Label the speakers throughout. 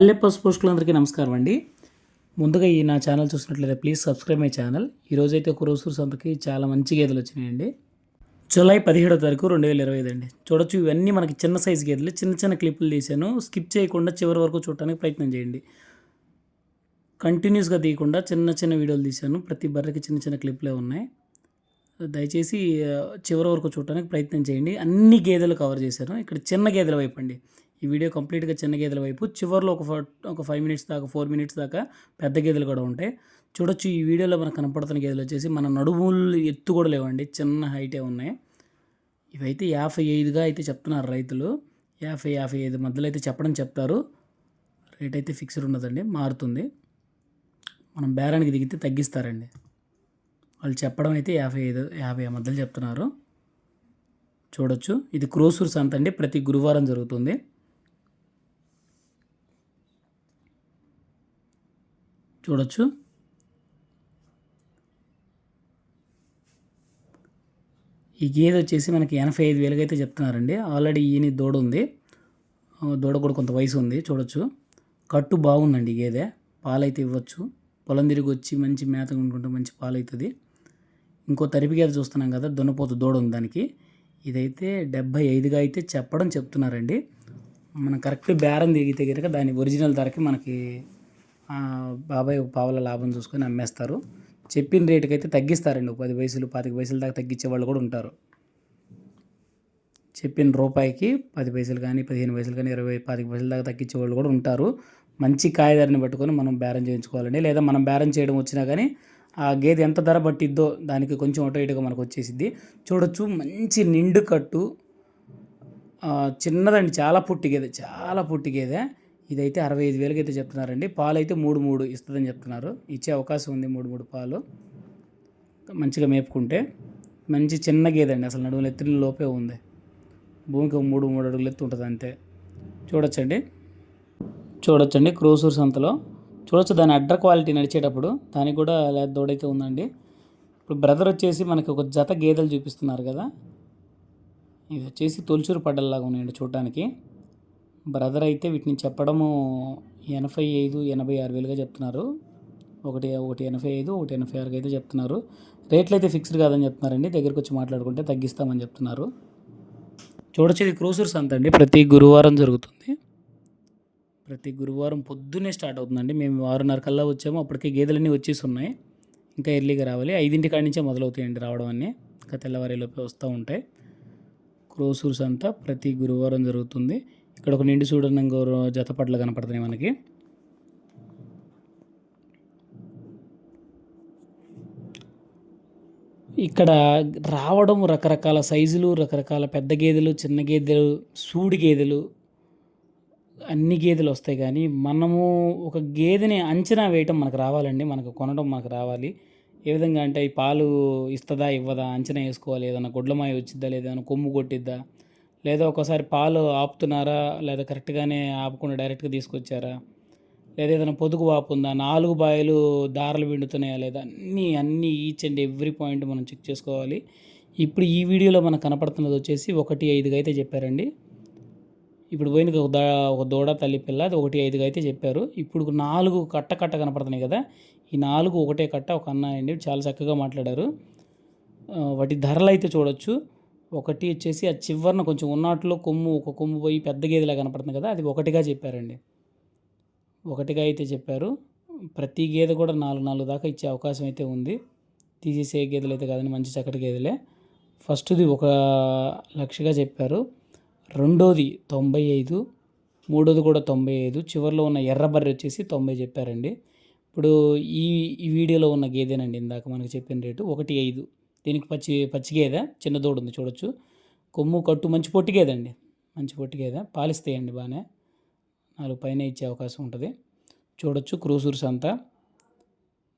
Speaker 1: పల్లె పశుపోషకులందరికీ నమస్కారం అండి. ముందుగా ఈ నా ఛానల్ చూసినట్లయితే ప్లీజ్ సబ్స్క్రైబ్ మై ఛానల్. ఈరోజైతే కురోసూరు సంతకి చాలా మంచి గేదెలు వచ్చినాయండి. జూలై 17వ తారీఖు 2025 అండి. చూడొచ్చు ఇవన్నీ మనకి చిన్న సైజు గేదెలు. చిన్న చిన్న క్లిప్పులు తీశాను. స్కిప్ చేయకుండా చివరి వరకు చూడటానికి ప్రయత్నం చేయండి. కంటిన్యూస్గా తీయకుండా చిన్న చిన్న వీడియోలు తీశాను. ప్రతి బర్రెకి చిన్న చిన్న క్లిప్లే ఉన్నాయి. దయచేసి చివరి వరకు చూడటానికి ప్రయత్నం చేయండి. అన్ని గేదెలు కవర్ చేశాను. ఇక్కడ చిన్న గేదెల వైపు అండి. ఈ వీడియో కంప్లీట్గా చిన్న గేదెల వైపు, చివరిలో ఒక 5 మినిట్స్ దాకా 4 మినిట్స్ దాకా పెద్ద గేదెలు కూడా ఉంటాయి. చూడొచ్చు ఈ వీడియోలో మనకు కనపడుతున్న గేదెలు వచ్చేసి మన నడుములు ఎత్తు కూడా లేవండి, చిన్న హైటే ఉన్నాయి. ఇవైతే 55గా అయితే చెప్తున్నారు రైతులు. 50-55 మధ్యలో అయితే చెప్తారు. రేట్ అయితే ఫిక్స్డ్ ఉండదండి, మారుతుంది. మనం బేరానికి దిగితే తగ్గిస్తారండి. వాళ్ళు చెప్పడం అయితే 55-50 మధ్యలో చెప్తున్నారు. చూడొచ్చు ఇది కురోసూరు సంత అండి. ప్రతి గురువారం జరుగుతుంది. చూడొచ్చు ఈ గేదె వచ్చేసి మనకి 85,000 అయితే చెప్తున్నారండి. ఆల్రెడీ ఈయన దూడ ఉంది. దూడ కూడా కొంత వయసు ఉంది. చూడొచ్చు కట్టు బాగుందండి. గేదె పాలైతే ఇవ్వచ్చు. పొలం తిరిగి వచ్చి మంచి మేత కొనుక్కుంటే మంచి పాలు అవుతుంది. ఇంకో తరిపి గేదె చూస్తున్నాం కదా, దున్నపోతు దూడ ఉంది దానికి. ఇదైతే 75గా అయితే చెప్తున్నారండి. మనం కరెక్ట్ బేరం దిగితే కనుక దాని ఒరిజినల్ ధరకి మనకి బాబాయ్ ఒక పావుల లాభం చూసుకొని అమ్మేస్తారు. చెప్పిన రేటుకి అయితే తగ్గిస్తారండి. 10 పైసలు 25 పైసల దాకా తగ్గించే వాళ్ళు కూడా ఉంటారు. చెప్పిన రూపాయికి 10 పైసలు కానీ 15 పైసలు కానీ 20-25 పైసల దాకా తగ్గించే వాళ్ళు కూడా ఉంటారు. మంచి కాయదారిని పట్టుకొని మనం బేరం చేయించుకోవాలండి. లేదా మనం బేరం చేయడం వచ్చినా కానీ ఆ గేదె ఎంత ధర పట్టిద్దో దానికి కొంచెం అటు ఇటుగా మనకు వచ్చేసిద్ది. చూడొచ్చు మంచి నిండు కట్టు, చిన్నదండి, చాలా పొట్టి గేదె. ఇదైతే 65,000 అయితే చెప్తున్నారండి. పాలు అయితే 3 ఇస్తుందని చెప్తున్నారు. ఇచ్చే అవకాశం ఉంది 3 పాలు మంచిగా మేపుకుంటే. మంచి చిన్న గేదె అండి, అసలు నడుములు ఎత్తిన లోపే ఉంది. భూమికి 3 అడుగులు ఎత్తు ఉంటుంది అంతే. చూడొచ్చండి కురోసూరు సంతలో. చూడొచ్చు దాని అడ్డర్ క్వాలిటీ నడిచేటప్పుడు. దానికి కూడా దూడైతే ఉందండి. ఇప్పుడు బ్రదర్ వచ్చేసి మనకి ఒక జత గేదెలు చూపిస్తున్నారు కదా, ఇది వచ్చేసి తొలిచూరు పడ్డల్లాగా ఉన్నాయండి చూడటానికి. బ్రదర్ అయితే వీటిని చెప్పడము 85,000-86,000గా చెప్తున్నారు. ఒకటి 85, ఒకటి 86 అయితే చెప్తున్నారు. రేట్లు అయితే ఫిక్స్డ్ కాదని చెప్తున్నారండి. దగ్గరికి వచ్చి మాట్లాడుకుంటే తగ్గిస్తామని చెప్తున్నారు. చూడొచ్చు ఇది కురోసూరు సంత అండి. ప్రతి గురువారం జరుగుతుంది. ప్రతి గురువారం పొద్దున్నే స్టార్ట్ అవుతుందండి. మేము 6:30 కల్లా వచ్చాము. అప్పటికే గేదెలన్నీ వచ్చేసి ఉన్నాయి. ఇంకా ఎర్లీగా రావాలి. 5 కాడి నుంచే మొదలవుతాయండి రావడం అన్నీ. ఇంకా తెల్లవారేలోపే వస్తూ ఉంటాయి. కురోసూరు సంత ప్రతి గురువారం జరుగుతుంది. ఇక్కడ ఒక నిండు చూడని జతపట్లు కనపడుతున్నాయి మనకి. ఇక్కడ రావడం రకరకాల సైజులు, రకరకాల పెద్ద గేదెలు, చిన్న గేదెలు, సూడి గేదెలు, అన్ని గేదెలు వస్తాయి. కానీ మనము ఒక గేదెని అంచనా వేయటం మనకు రావాలండి. మనకు కొనడం మనకు రావాలి. ఏ విధంగా అంటే ఈ పాలు ఇస్తుందా ఇవ్వదా అంచనా వేసుకోవాలి. ఏదైనా గొడ్లమాయ వచ్చిద్దా, లేదా కొమ్ము కొట్టిద్దా, లేదా ఒకసారి పాలు ఆపుతున్నారా, లేదా కరెక్ట్గానే ఆపకుండా డైరెక్ట్గా తీసుకొచ్చారా, లేదా ఏదైనా పొదుగు వాపు ఉందా, 4 బాయలు దారాలు పిండుతున్నాయా లేదా, అన్నీ ఈచ్ అండ్ ఎవ్రీ పాయింట్ మనం చెక్ చేసుకోవాలి. ఇప్పుడు ఈ వీడియోలో మనకు కనపడుతున్నది వచ్చేసి 1.5గా అయితే చెప్పారండి. ఇప్పుడు పోయిన ఒక దూడ తల్లి పిల్ల, అది 1.5గా అయితే చెప్పారు. ఇప్పుడు 4 కట్ట కనపడుతున్నాయి కదా, ఈ 4 ఒకటే కట్ట. ఒక అన్న అండి చాలా చక్కగా మాట్లాడారు. వాటి ధరలు అయితే చూడొచ్చు. ఒకటి వచ్చేసి ఆ చివరిన కొంచెం ఉన్నట్లో ఒక కొమ్ము పోయి పెద్ద గేదెలా కనపడుతుంది కదా, అది 1గా చెప్పారండి. 1గా అయితే చెప్పారు. ప్రతి గేదె కూడా 4 దాకా ఇచ్చే అవకాశం అయితే ఉంది. తీసేసే గేదెలు అయితే కాదని మంచి చక్కటి గేదెలే. ఫస్ట్ది 1,00,000గా చెప్పారు. రెండోది 95, మూడోది కూడా 95. చివరిలో ఉన్న ఎర్రబర్రె వచ్చేసి 90 చెప్పారండి. ఇప్పుడు ఈ వీడియోలో ఉన్న గేదెనండి ఇందాక మనకు చెప్పిన రేటు 1,5. దీనికి పచ్చి గేదె, చిన్న దూడ ఉంది చూడొచ్చు. కొమ్ము కట్టు మంచి పొట్టి గేదె అండి, మంచి పొట్టి గేదె. పాలిస్తాయండి బాగానే, 4 పైన ఇచ్చే అవకాశం ఉంటుంది. చూడొచ్చు కురోసూరు సంత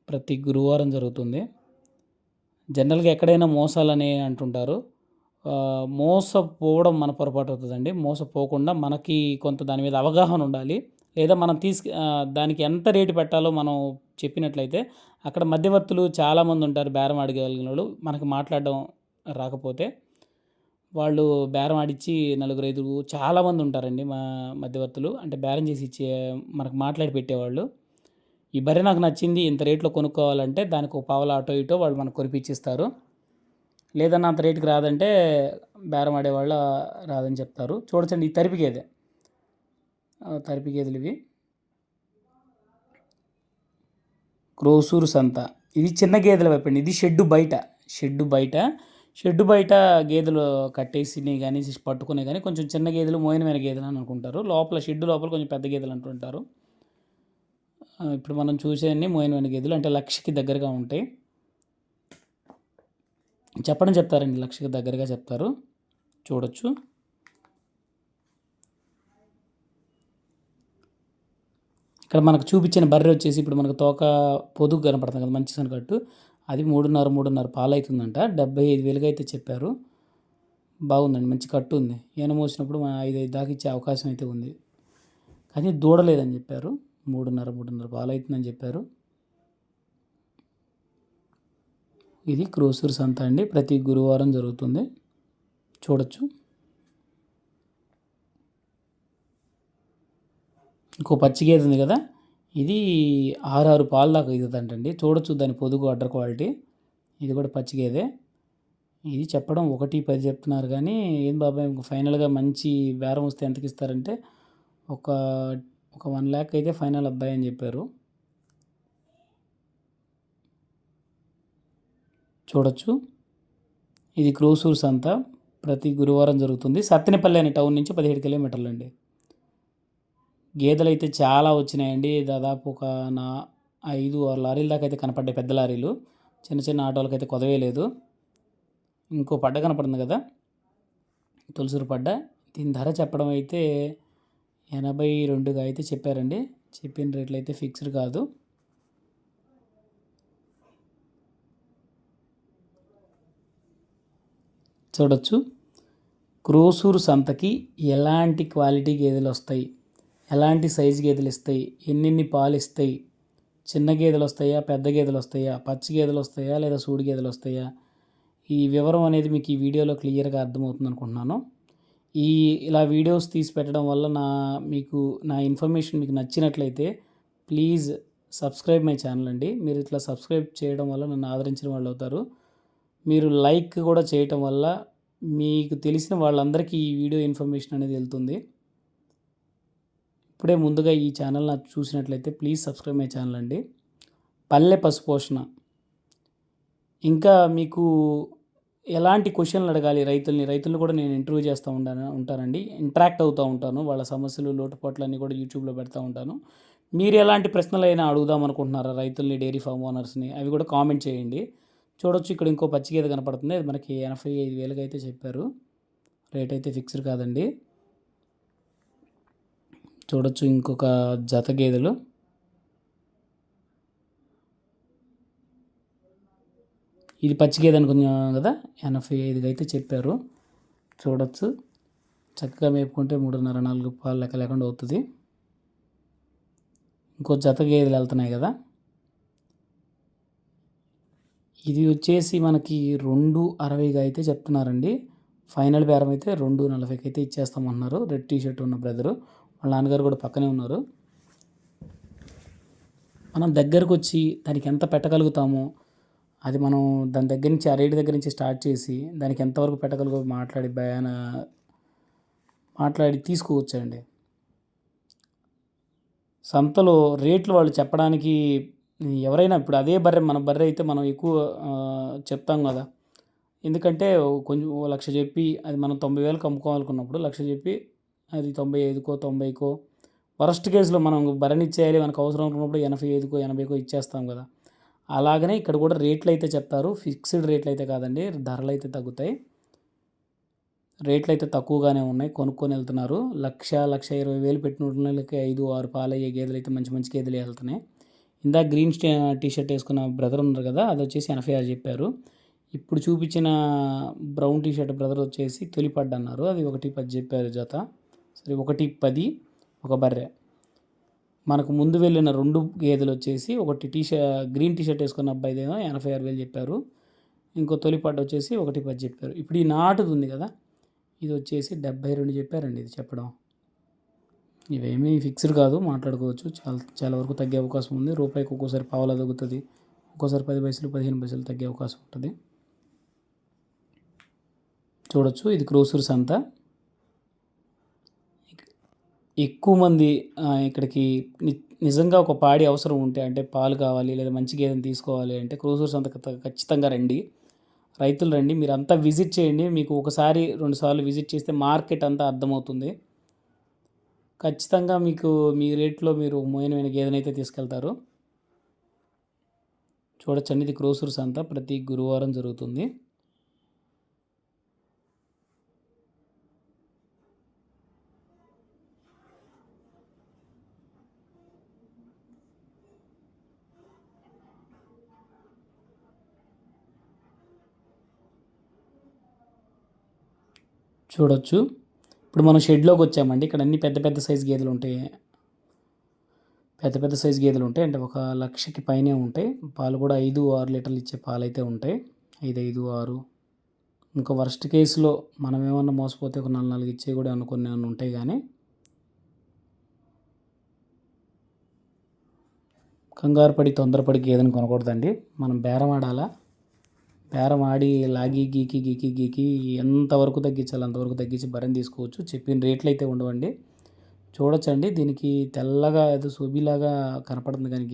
Speaker 1: ప్రతి గురువారం జరుగుతుంది. జనరల్గా ఎక్కడైనా మోసాలని అంటుంటారు. మోసపోవడం మన పొరపాటు అవుతుందండి. మోసపోకుండా మనకి కొంత దాని మీద అవగాహన ఉండాలి. లేదా మనం దానికి ఎంత రేటు పెట్టాలో మనం చెప్పినట్లయితే, అక్కడ మధ్యవర్తులు చాలామంది ఉంటారు. బేరం అడగలిగిన వాళ్ళు మనకు మాట్లాడడం రాకపోతే వాళ్ళు బేరం ఆడిచ్చి నలుగురు, ఐదుగురు చాలామంది ఉంటారండి మా మధ్యవర్తులు. అంటే బేరం చేసి ఇచ్చే మనకు మాట్లాడి పెట్టేవాళ్ళు. ఈ బర్రె నాకు నచ్చింది ఇంత రేట్‌లో కొనుక్కోవాలంటే దానికి ఒక పావలా అటో ఇటో వాళ్ళు మనకు కొనిపిచ్చిస్తారు. లేదన్నా అంత రేటుకి రాదంటే బేరం ఆడేవాళ్ళు రాదని చెప్తారు. చూడొచ్చండి ఈ తరిపి గేదె. తరిపి గేదెలివి. క్రోసూరు సంత. ఇది చిన్న గేదెల వైపండి. ఇది షెడ్డు బయట గేదెలు కట్టేసినయి గానీ, పట్టుకునేయి గానీ కొంచెం చిన్న గేదెలు, మోయినమైన గేదెలు అని అనుకుంటారు. లోపల షెడ్డు లోపల కొంచెం పెద్ద గేదెలు అంటుంటారు. ఇప్పుడు మనం చూసేయన్నీ మోయినమైన గేదెలు. అంటే 1,00,000కి దగ్గరగా ఉంటాయి. చెప్తారండి. 1,00,000కి దగ్గరగా చెప్తారు. చూడొచ్చు. ఇక్కడ మనకు చూపించిన బర్రె వచ్చేసి ఇప్పుడు మనకు తోక పొదుగు కనపడుతుంది కదా మంచి సన్నకట్టు. అది 3.5 పాలవుతుందంట. 75,000కి అయితే చెప్పారు. బాగుందండి. మంచి కట్టు ఉంది. ఈన మోసినప్పుడు 5 దాకా ఇచ్చే అవకాశం అయితే ఉంది. కానీ దూడలేదని చెప్పారు. 3.5 పాలవుతుందని చెప్పారు. ఇది క్రోసూరు సంత అండి. ప్రతి గురువారం జరుగుతుంది. చూడొచ్చు. ఇంకో పచ్చి గేదె ఉంది కదా, ఇది 6 పాలు దాకా ఇస్తుందంటండి. చూడొచ్చు దాని పొదుగు అడ్డర్ క్వాలిటీ. ఇది కూడా పచ్చి గేదె. ఇది చెప్పడం 1.10 చెప్తున్నారు కానీ ఏం బాబాయ్ ఫైనల్గా మంచి బేరం వస్తే ఎంతకి ఇస్తారంటే ఒక 1 lakh అయితే ఫైనల్ అబ్బాయి అని చెప్పారు. చూడొచ్చు. ఇది క్రోసూరు సంత ప్రతి గురువారం జరుగుతుంది. సత్తెనపల్లి అనే టౌన్ నుంచి 17 కిలోమీటర్లు అండి. గేదెలు అయితే చాలా వచ్చినాయండి. దాదాపు ఒక 5-6 లారీల దాకా అయితే కనపడ్డాయి. పెద్ద లారీలు. చిన్న చిన్న ఆటోలకైతే కొదవే లేదు. ఇంకో పడ్డ కనపడుతుంది కదా, తులసూరు పడ్డ. దీని ధర చెప్పడం అయితే 82గా అయితే చెప్పారండి. చెప్పిన రేట్లు అయితే ఫిక్స్డ్ కాదు. చూడొచ్చు. క్రోసూరు సంతకి ఎలాంటి క్వాలిటీ గేదెలు వస్తాయి, ఎలాంటి సైజు గేదెలు ఇస్తాయి, ఎన్నెన్ని పాలు ఇస్తాయి, చిన్న గేదెలు వస్తాయా, పెద్ద గేదెలు వస్తాయా, పచ్చి గేదెలు వస్తాయా, లేదా సూడి గేదెలు వస్తాయా, ఈ వివరం అనేది మీకు ఈ వీడియోలో క్లియర్గా అర్థమవుతుంది అనుకుంటున్నాను. ఇలా వీడియోస్ తీసి పెట్టడం వల్ల నా ఇన్ఫర్మేషన్ మీకు నచ్చినట్లయితే ప్లీజ్ సబ్స్క్రైబ్ మై ఛానల్ అండి. మీరు ఇట్లా సబ్స్క్రైబ్ చేయడం వల్ల నన్ను ఆదరించిన వాళ్ళు అవుతారు. మీరు లైక్ కూడా చేయటం వల్ల మీకు తెలిసిన వాళ్ళందరికీ ఈ వీడియో ఇన్ఫర్మేషన్ అనేది వెళ్తుంది. ఇప్పుడే ముందుగా ఈ ఛానల్ నాకు చూసినట్లయితే ప్లీజ్ సబ్స్క్రైబ్ మై ఛానల్ అండి. పల్లె పశుపోషణ. ఇంకా మీకు ఎలాంటి క్వశ్చన్లు అడగాలి రైతుల్ని కూడా నేను ఇంటర్వ్యూ చేస్తూ ఉంటానండి. ఇంటరాక్ట్ అవుతూ ఉంటాను. వాళ్ళ సమస్యలు, లోటుపాట్లన్నీ కూడా యూట్యూబ్లో పెడతా ఉంటాను. మీరు ఎలాంటి ప్రశ్నలైనా అడుగుదాం అనుకుంటున్నారా రైతుల్ని, డైరీ ఫామ్ ఓనర్స్ని, అవి కూడా కామెంట్ చేయండి. చూడొచ్చు. ఇక్కడ ఇంకో పచ్చి గేదె కనపడుతుంది. అది మనకి 85,000కి అయితే చెప్పారు. రేట్ అయితే ఫిక్స్డ్ కాదండి. చూడొచ్చు ఇంకొక జత గేదెలు. ఇది పచ్చి గేదె అనుకున్నాం కదా, 85కి అయితే చెప్పారు. చూడొచ్చు. చక్కగా మేపుకుంటే 3.5-4 పాలు లెక్క లేకుండా అవుతుంది. ఇంకో జత గేదెలు వెళ్తున్నాయి కదా, ఇది వచ్చేసి మనకి 2.60గా అయితే చెప్తున్నారండి. ఫైనల్ బేరం అయితే 2.40కి అయితే ఇచ్చేస్తామన్నారు. రెడ్ టీషర్ట్ ఉన్న బ్రదరు, వాళ్ళ నాన్నగారు కూడా పక్కనే ఉన్నారు. మనం దగ్గరకు వచ్చి దానికి ఎంత పెట్టగలుగుతామో అది మనం దాని దగ్గర నుంచి ఆ రేటు దగ్గర నుంచి స్టార్ట్ చేసి దానికి ఎంతవరకు పెట్టగలుగో మాట్లాడి తీసుకోవచ్చండి. సంతలో రేట్లు వాళ్ళు చెప్పడానికి ఎవరైనా ఇప్పుడు అదే బర్రె మన బర్రె అయితే మనం ఎక్కువ చెప్తాం కదా. ఎందుకంటే కొంచెం 1,00,000 చెప్పి అది మనం 90,000కి అమ్ముకోవాలనుకున్నప్పుడు 1,00,000 చెప్పి అది 95కో 90కో వరస్ట్ కేసులో మనం బర్రెనిచ్చేయాలి మనకు అవసరం ఉన్నప్పుడు 85కో 80కో ఇచ్చేస్తాం కదా. అలాగనే ఇక్కడ కూడా రేట్లు అయితే చెప్తారు. ఫిక్స్డ్ రేట్లు అయితే కాదండి. ధరలు అయితే తగ్గుతాయి. రేట్లు అయితే తక్కువగానే ఉన్నాయి. కొనుక్కొని వెళ్తున్నారు. 1,20,000 పెట్టిన వాళ్ళకి 5-6 పాలయ్యే గేదెలు అయితే మంచి మంచి గేదెలు వెళ్తున్నాయి. ఇందాక గ్రీన్ టీషర్ట్ వేసుకున్న బ్రదర్ ఉన్నారు కదా, అది వచ్చేసి 86 చెప్పారు. ఇప్పుడు చూపించిన బ్రౌన్ టీషర్ట్ బ్రదర్ వచ్చేసి తొలిపడ్డ అన్నారు. అది 1.10 చెప్పారు జత. సరే 1.10 ఒక బర్రె. మనకు ముందు వెళ్ళిన 2 గేదెలు వచ్చేసి ఒకటి గ్రీన్ టీషర్ట్ వేసుకున్న అబ్బాయిదేమో 86,000 చెప్పారు. ఇంకో తొలిపడ్డ వచ్చేసి 1.10 చెప్పారు. ఇప్పుడు ఈ నాటుది ఉంది కదా, ఇది వచ్చేసి 72 చెప్పారండి ఇది చెప్పడం. ఇవేమీ ఫిక్స్డ్ కాదు, మాట్లాడుకోవచ్చు. చాలా చాలా వరకు తగ్గే అవకాశం ఉంది. రూపాయికి ఒక్కోసారి పావలా తగ్గుతుంది, ఒక్కోసారి 10 పైసలు 15 పైసలు తగ్గే అవకాశం ఉంటుంది. చూడొచ్చు ఇది క్రోసూరు సంత. ఎక్కువ మంది ఇక్కడికి నిజంగా ఒక పాడి అవసరం ఉంటే, అంటే పాలు కావాలి లేదా మంచి గేదెని తీసుకోవాలి అంటే క్రోసూరు సంతకు ఖచ్చితంగా రండి. రైతులు రండి, మీరంతా విజిట్ చేయండి. మీకు ఒకసారి 2 సార్లు విజిట్ చేస్తే మార్కెట్ అంతా అర్థమవుతుంది. ఖచ్చితంగా మీకు మీ రేట్లో మీరు మోయనమైన గేదెనైతే తీసుకెళ్తారు. చూడొచ్చండి ఇది క్రోసూరు సంత ప్రతి గురువారం జరుగుతుంది. చూడొచ్చు ఇప్పుడు మనం షెడ్లోకి వచ్చామండి. ఇక్కడ అన్ని పెద్ద పెద్ద సైజు గేదెలు ఉంటాయి. పెద్ద పెద్ద సైజు గేదెలు ఉంటాయి, అంటే 1,00,000కి పైనే ఉంటాయి. పాలు కూడా 5-6 లీటర్లు ఇచ్చే పాలు అయితే ఉంటాయి. 5, 6. ఇంకా వర్స్ట్ కేసులో మనం ఏమన్నా మోసపోతే ఒక 4 ఇచ్చే కూడా కొన్ని ఉంటాయి. కానీ కంగారు పడి తొందరపడి గేదెను కొనకూడదండి. మనం బేరం ఆడాలా. బేరం ఆడి లాగి గీకి గీకి గీకి ఎంతవరకు తగ్గించాలి అంతవరకు తగ్గించి బర్రెని తీసుకోవచ్చు. చెప్పిన రేట్లు అయితే ఉండవండి. చూడొచ్చండి దీనికి తెల్లగా ఏదో సుబిలాగా కనపడుతుంది, కానీ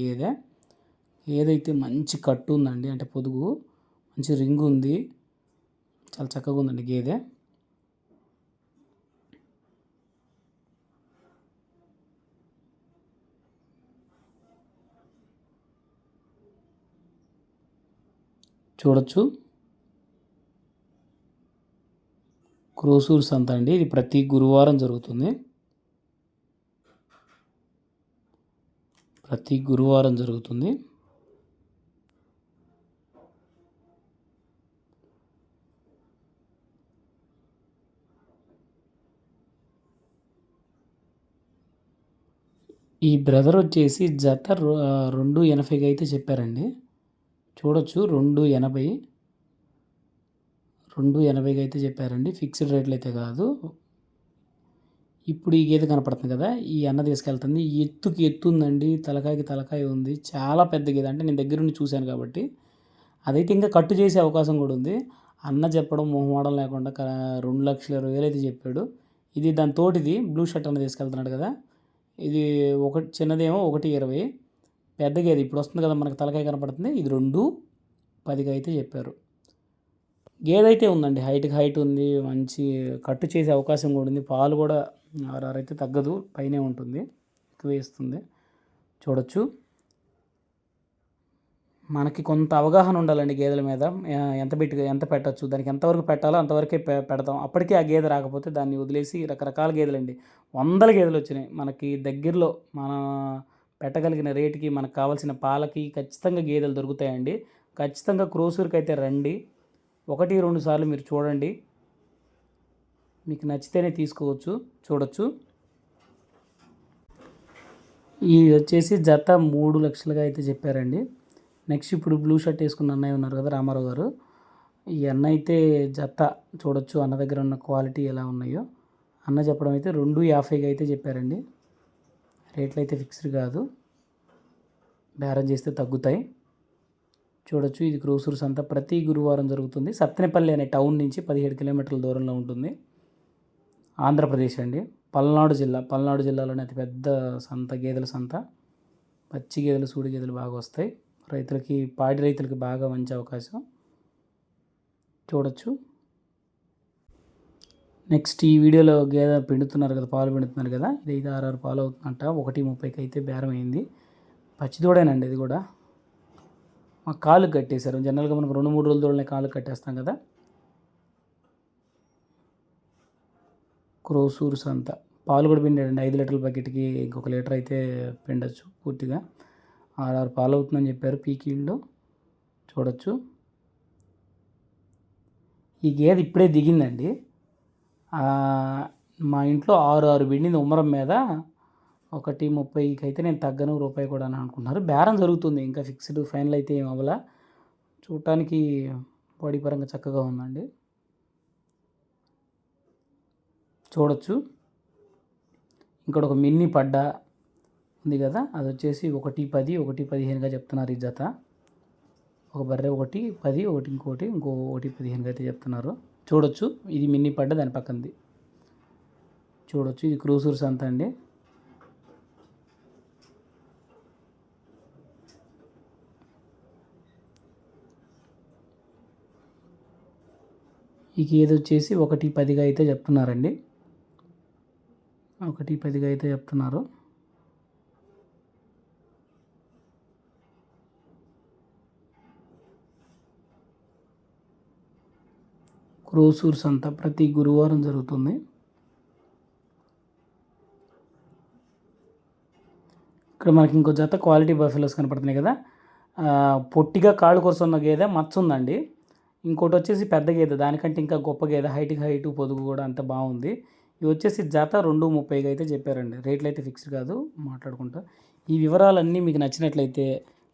Speaker 1: ఏదైతే మంచి కట్టు ఉందండి, అంటే పొదుగు మంచి రింగ్ ఉంది, చాలా చక్కగా ఉందండి గేదె. చూడొచ్చు క్రోసూరు సంత అండి, ఇది ప్రతి గురువారం జరుగుతుంది. ప్రతి గురువారం జరుగుతుంది. ఈ బ్రదర్ వచ్చేసి జత 280కి అయితే చెప్పారండి. చూడొచ్చు 280కి అయితే చెప్పారండి. ఫిక్స్డ్ రేట్లు అయితే కాదు. ఇప్పుడు ఈ గేదె కనపడుతుంది కదా, ఈ అన్న తీసుకెళ్తుంది. ఎత్తుకి ఎత్తు ఉందండి, తలకాయకి తలకాయ ఉంది, చాలా పెద్ద గేదె. అంటే నేను దగ్గర నుండి చూశాను కాబట్టి అదైతే ఇంకా కట్టు చేసే అవకాశం కూడా ఉంది. అన్న చెప్పడం మొహమాటం లేకుండా 2,20,000 అయితే చెప్పాడు. ఇది దాని తోటిది బ్లూ షర్ట్ అన్న తీసుకెళ్తున్నాడు కదా, ఇది ఒకటి చిన్నదేమో 1,20. పెద్ద గేదె ఇప్పుడు వస్తుంది కదా మనకు తలకాయ కనపడుతుంది, ఇది 2,10కి అయితే చెప్పారు. గేదె అయితే ఉందండి, హైట్ ఉంది, మంచి కట్టు చేసే అవకాశం కూడా ఉంది. పాలు కూడా 6 అయితే తగ్గదు, పైనే ఉంటుంది, ఎక్కువ వేస్తుంది. చూడొచ్చు మనకి కొంత అవగాహన ఉండాలండి గేదెల మీద. ఎంత పెట్టచ్చు, దానికి ఎంతవరకు పెట్టాలో అంతవరకే పెడతాం. అప్పటికే ఆ గేదె రాకపోతే దాన్ని వదిలేసి రకరకాల గేదెలండి, వందల గేదెలు వచ్చినాయి. మనకి దగ్గరలో మన పెట్టగలిగిన రేటుకి మనకు కావాల్సిన పాలకి ఖచ్చితంగా గేదెలు దొరుకుతాయండి. ఖచ్చితంగా క్రోసూరుకి అయితే రండి, 1-2 సార్లు మీరు చూడండి, మీకు నచ్చితేనే తీసుకోవచ్చు. చూడొచ్చు ఈ వచ్చేసి జత 3 లక్షలుగా అయితే చెప్పారండి. నెక్స్ట్ ఇప్పుడు బ్లూ షర్ట్ వేసుకున్న అన్నయ్య ఉన్నారు కదా, రామారావు గారు. ఈ అన్న అయితే జత చూడొచ్చు, అన్న దగ్గర ఉన్న క్వాలిటీ ఎలా ఉన్నాయో. అన్న చెప్పడం అయితే 2,50కి అయితే చెప్పారండి. రేట్లు అయితే ఫిక్స్డ్ కాదు, బేరం చేస్తే తగ్గుతాయి. చూడొచ్చు ఇది క్రోసూరు సంత ప్రతి గురువారం జరుగుతుంది. సత్తెనపల్లి అనే టౌన్ నుంచి 17 కిలోమీటర్ల దూరంలో ఉంటుంది. ఆంధ్రప్రదేశ్ అండి, పల్నాడు జిల్లాలోనే అతిపెద్ద సంత, గేదెల సంత. పచ్చి గేదెలు, సూడి గేదెలు బాగా వస్తాయి. రైతులకి, పాడి రైతులకి బాగా మంచి అవకాశం. చూడొచ్చు నెక్స్ట్ ఈ వీడియోలో గేదె పిండుతున్నారు కదా, పాలు పిండుతున్నారు కదా, ఇది 5-6 పాలు అవుతుందంట. 1:30కి అయితే బేరం అయింది. పచ్చిదూడేనండి ఇది కూడా. మా కాలుకి కట్టేశారు. జనరల్గా మనకు 2-3 రోజుల దూడలనే కాలుకి కట్టేస్తాం కదా. క్రోసూరు సంత పాలు కూడా పిండాడండి. 5 లీటర్ల బకెట్కి ఇంకొక లీటర్ అయితే పిండచ్చు పూర్తిగా. 6 పాలు అవుతుందని చెప్పారు పీకీల్లో. చూడొచ్చు ఈ గేదె ఇప్పుడే దిగిందండి. మా ఇంట్లో 6 పిండింది ఉమ్మరం మీద. 1:30కి అయితే నేను తగ్గను రూపాయి కూడా అని అనుకుంటున్నారు. బేరం జరుగుతుంది, ఇంకా ఫిక్స్డ్ ఫైనల్ అయితే ఏం అవ్వలా. చూడటానికి బాడీ పరంగా చక్కగా ఉందండి. చూడొచ్చు. ఇక్కడ ఒక మిన్నీ పడ్డ ఉంది కదా, అది వచ్చేసి 110, 115గా చెప్తున్నారు ఈ జత. ఒక బర్రె 110, ఒకటి ఇంకోటి 115గా అయితే చెప్తున్నారు. చూడొచ్చు, ఇది మిన్నీ పడ్డ, దాని పక్కనది చూడొచ్చు. ఇది క్రూసూర్ సంత అండి. ఈ గేదె వచ్చేసి 110గా అయితే చెప్తున్నారండి. 110గా అయితే చెప్తున్నారు. క్రోసూర్ సంత ప్రతి గురువారం జరుగుతుంది. ఇక్కడ మనకి ఇంకో జత క్వాలిటీ బఫెలోస్ కనపడుతున్నాయి కదా. పొట్టిగా కాళ్ళు కొరుసున్న గేదె మచ్చ ఉందండి. ఇంకోటి వచ్చేసి పెద్ద గేదె, దానికంటే ఇంకా గొప్ప గేదె, హైటు పొదుగు కూడా అంత బాగుంది. ఇవి వచ్చేసి జత 230గా అయితే చెప్పారండి. రేట్లు అయితే ఫిక్స్డ్ కాదు, మాట్లాడుకుంటా. ఈ వివరాలన్నీ మీకు నచ్చినట్లయితే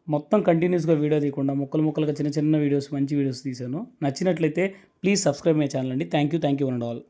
Speaker 1: మొత్తం కంటిన్యూస్గా వీడియో తీయకుండా ముక్కలుగా చిన్న చిన్న వీడియోస్, మంచి వీడియోస్ తీశాను. నచ్చినట్లయితే ప్లీజ్ సబ్స్క్రైబ్ మై ఛానల్ అండి. Thank you and all.